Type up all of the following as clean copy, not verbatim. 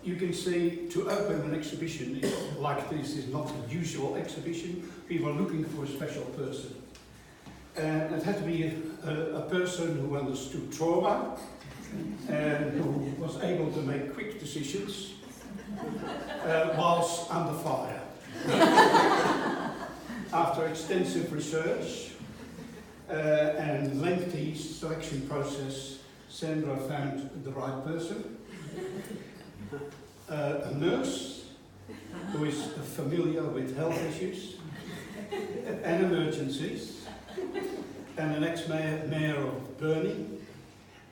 you can see, to open an exhibition like this is not a usual exhibition. People are looking for a special person. And it had to be a person who understood trauma and who was able to make quick decisions whilst under fire. After extensive research and lengthy selection process, Sandra found the right person. A nurse who is familiar with health issues and emergencies, and an ex-mayor of Burnie,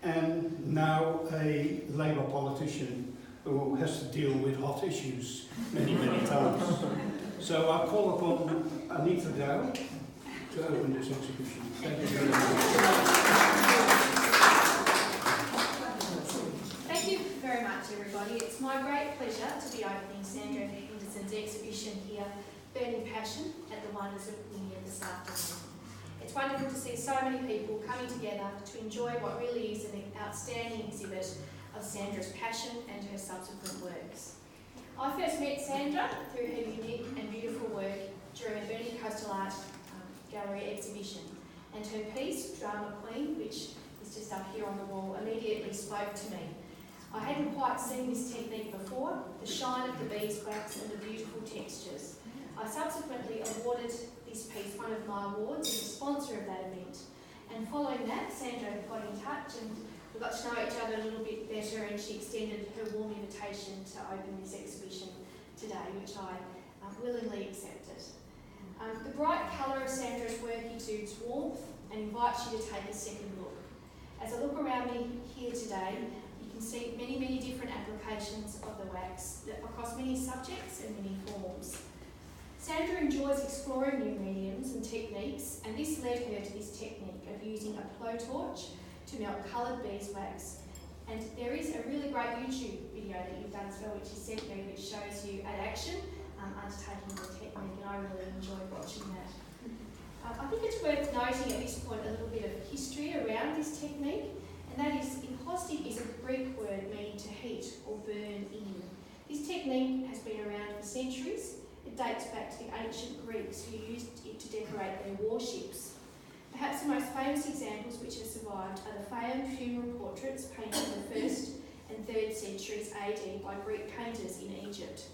and now a Labour politician who has to deal with hot issues many, many times. So I call upon Anita Dow to open this exhibition. Thank you very much. Thank you very much, everybody. It's my great pleasure to be opening Sandra Henderson's exhibition here, Burning Passion, at the Wonders of India this afternoon. It's wonderful to see so many people coming together to enjoy what really is an outstanding exhibit of Sandra's passion and her subsequent works. I first met Sandra through her unique and beautiful work during a Burnie Coastal Art Gallery exhibition, and her piece, Drama Queen, which is just up here on the wall, immediately spoke to me. I hadn't quite seen this technique before, the shine of the beeswax and the beautiful textures. I subsequently awarded this piece one of my awards as a sponsor of that event, and following that, Sandra got in touch and we got to know each other a little bit better, and she extended her warm invitation to open this exhibition today, which I willingly accepted. The bright colour of Sandra's work exudes warmth and invites you to take a second look. As I look around me here today, you can see many, many different applications of the wax across many subjects and many forms. Sandra enjoys exploring new mediums and techniques, and this led her to this technique of using a blowtorch to melt coloured beeswax. And there is a really great YouTube video that you've done as well, which is sent me, which shows you at action undertaking the technique, and I really enjoyed watching that. I think it's worth noting at this point a little bit of history around this technique, and that is, encaustic is a Greek word meaning to heat or burn in. This technique has been around for centuries. It dates back to the ancient Greeks, who used it to decorate their warships. Perhaps the most famous examples which have survived are the famed funeral portraits painted in the 1st and 3rd centuries AD by Greek painters in Egypt.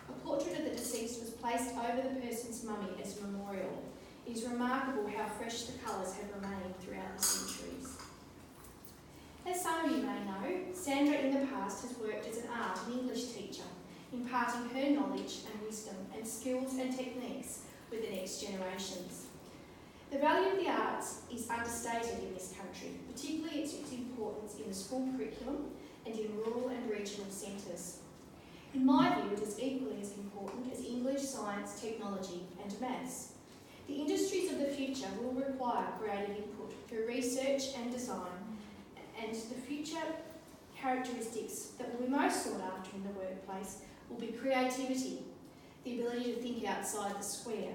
A portrait of the deceased was placed over the person's mummy as a memorial. It is remarkable how fresh the colours have remained throughout the centuries. As some of you may know, Sandra in the past has worked as an art and English teacher, imparting her knowledge and wisdom and skills and techniques with the next generations. The value of the arts is understated in this country, particularly its importance in the school curriculum and in rural and regional centres. In my view, it is equally as important as English, science, technology and maths. The industries of the future will require creative input through research and design, and the future characteristics that will be most sought after in the workplace will be creativity, the ability to think outside the square,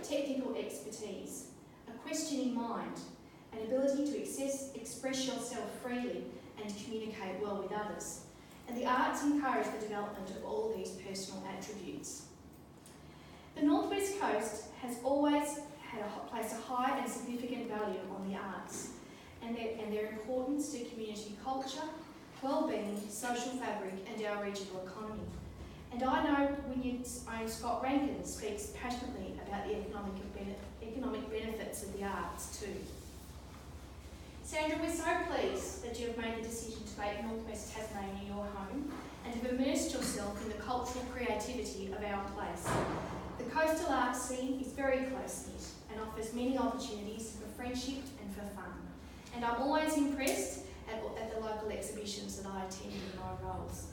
technical expertise, a questioning mind, an ability to express yourself freely and communicate well with others. And the arts encourage the development of all these personal attributes. The North West Coast has always placed a high and significant value on the arts and their importance to community culture, well-being, social fabric and our regional economy. And I know Wynyard's own Scott Rankin speaks passionately about the economic benefits of the arts too. Sandra, we're so pleased that you have made the decision to make North West Tasmania your home and have immersed yourself in the cultural creativity of our place. The coastal arts scene is very close-knit and offers many opportunities for friendship and for fun. And I'm always impressed at the local exhibitions that I attend in my roles.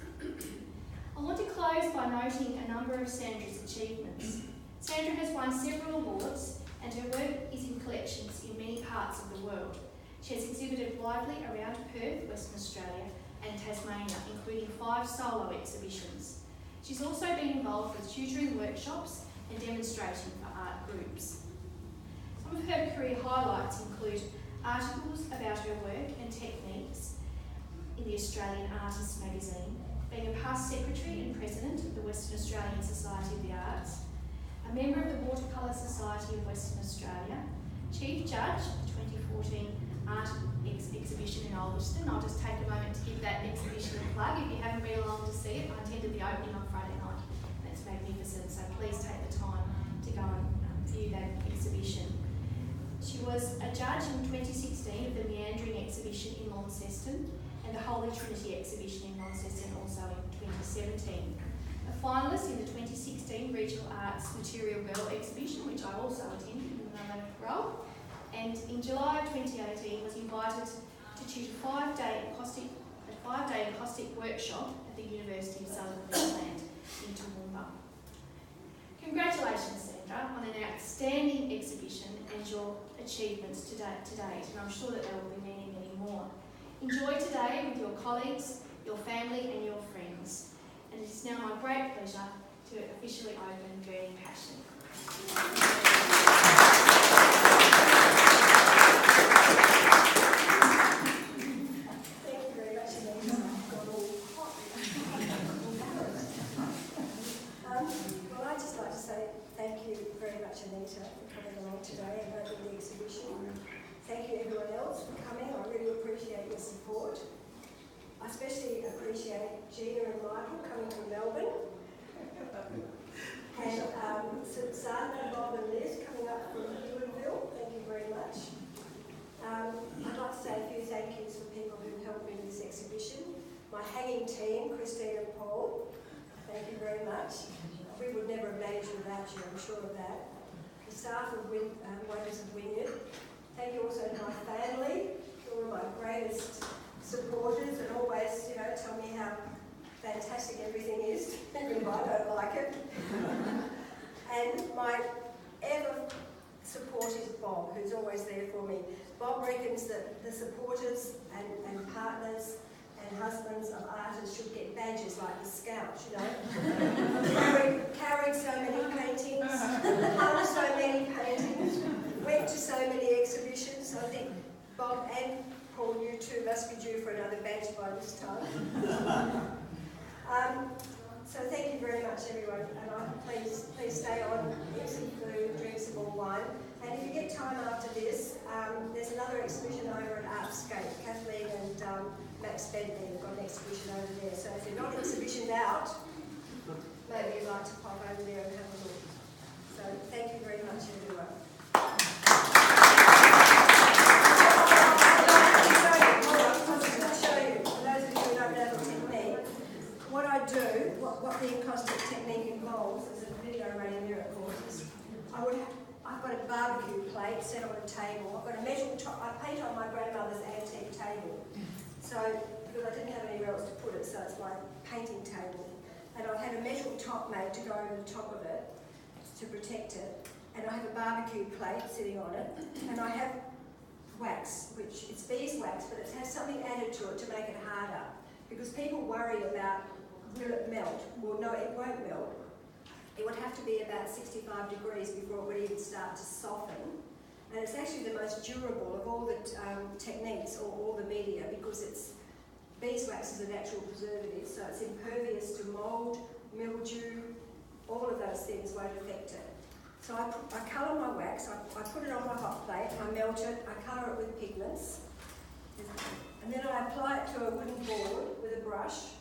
I want to close by noting a number of Sandra's achievements. Sandra has won several awards and her work is in collections in many parts of the world. She has exhibited widely around Perth, Western Australia and Tasmania, including 5 solo exhibitions. She's also been involved with tutoring workshops and demonstrating for art groups. Some of her career highlights include articles about her work and techniques in the Australian Artists magazine, being a past secretary and president of the Western Australian Society of the Arts, a member of the Watercolour Society of Western Australia, chief judge of the 2014 Art Exhibition in Alderstone. I'll just take a moment to give that exhibition a plug. If you haven't been along to see it, I attended the opening on Friday night, and it's magnificent, so please take the time to go and view that exhibition. She was a judge in 2016 of the Meandering exhibition in Launceston and the Holy Trinity exhibition in Launceston also in 2017. A finalist in the 2016 Regional Arts Material Girl exhibition, which I also attended in another role. And in July of 2018 was invited to tutor a five-day acoustic workshop at the University of Southern Queensland in Toowoomba. Congratulations, Sandra, on an outstanding exhibition and your achievements to date, and I'm sure that there will be many, many more. Enjoy today with your colleagues, your family and your friends. And it is now my great pleasure to officially open Burning Passion. Anita for coming along today and opening the exhibition. Thank you everyone else for coming. I really appreciate your support. I especially appreciate Gina and Michael coming from Melbourne. And Susanna, Bob and Liz coming up from Newmanville. Thank you very much. I'd like to say a few thank yous for people who helped me with this exhibition. My hanging team, Christine and Paul, thank you very much. We would never have managed without you, I'm sure of that. The staff of Wonders of Wynyard. Thank you also to my family, who are my greatest supporters and always, tell me how fantastic everything is, even if I don't like it. And my ever supportive Bob, who's always there for me. Bob reckons that the supporters and partners and husbands of artists should get badges like the Scouts, carried so many paintings, hung so many paintings, went to so many exhibitions. I think Bob and Paul, you two must be due for another badge by this time. So thank you very much, everyone, and please stay on, eat some food, drink some more wine. And if you get time after this, there's another exhibition over at Artscape. Kathleen and Max Bentley have got an exhibition over there. So if you're not exhibitioned out, maybe you'd like to pop over there and have a look. So thank you very much, everyone. What I do, what the encaustic technique involves, is a video running here, of course. I've got a barbecue plate set on a table. I've got a metal top. I paint on my grandmother's antique table. So, because I didn't have anywhere else to put it, so it's my painting table. And I've had a metal top made to go over the top of it to protect it. And I have a barbecue plate sitting on it. And I have wax, which it's beeswax, but it has something added to it to make it harder. Because people worry about, will it melt? Well, no, it won't melt. It would have to be about 65 degrees before it would even start to soften. And it's actually the most durable of all the techniques or all the media, because beeswax is a natural preservative, so it's impervious to mould, mildew, all of those things won't affect it. So I colour my wax, I put it on my hot plate, I melt it, I colour it with pigments, and then I apply it to a wooden board with a brush,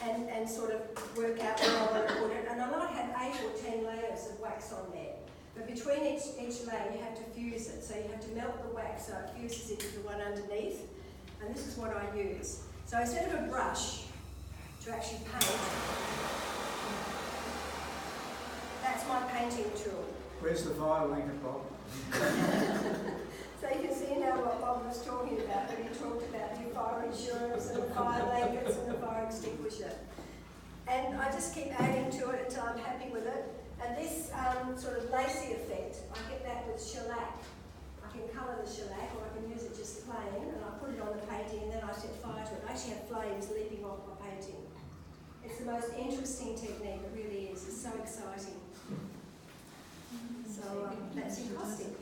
and sort of work out where I want to put it. And I might have 8 or 10 layers of wax on there. But between each layer you have to fuse it. So you have to melt the wax so it fuses into the one underneath. And this is what I use. So instead of a brush to actually paint, that's my painting tool. Where's the fire blanket, Bob? So you can see now what Bob was talking about when he talked about the fire insurance and the fire blankets and the fire extinguisher. And I just keep adding to it until I'm happy with it. And this sort of lacy effect, I get that with shellac. I can colour the shellac, or I can use it just plain, and I put it on the painting and then I set fire to it. I actually have flames leaping off my painting. It's the most interesting technique, it really is. It's so exciting. So that's encaustic.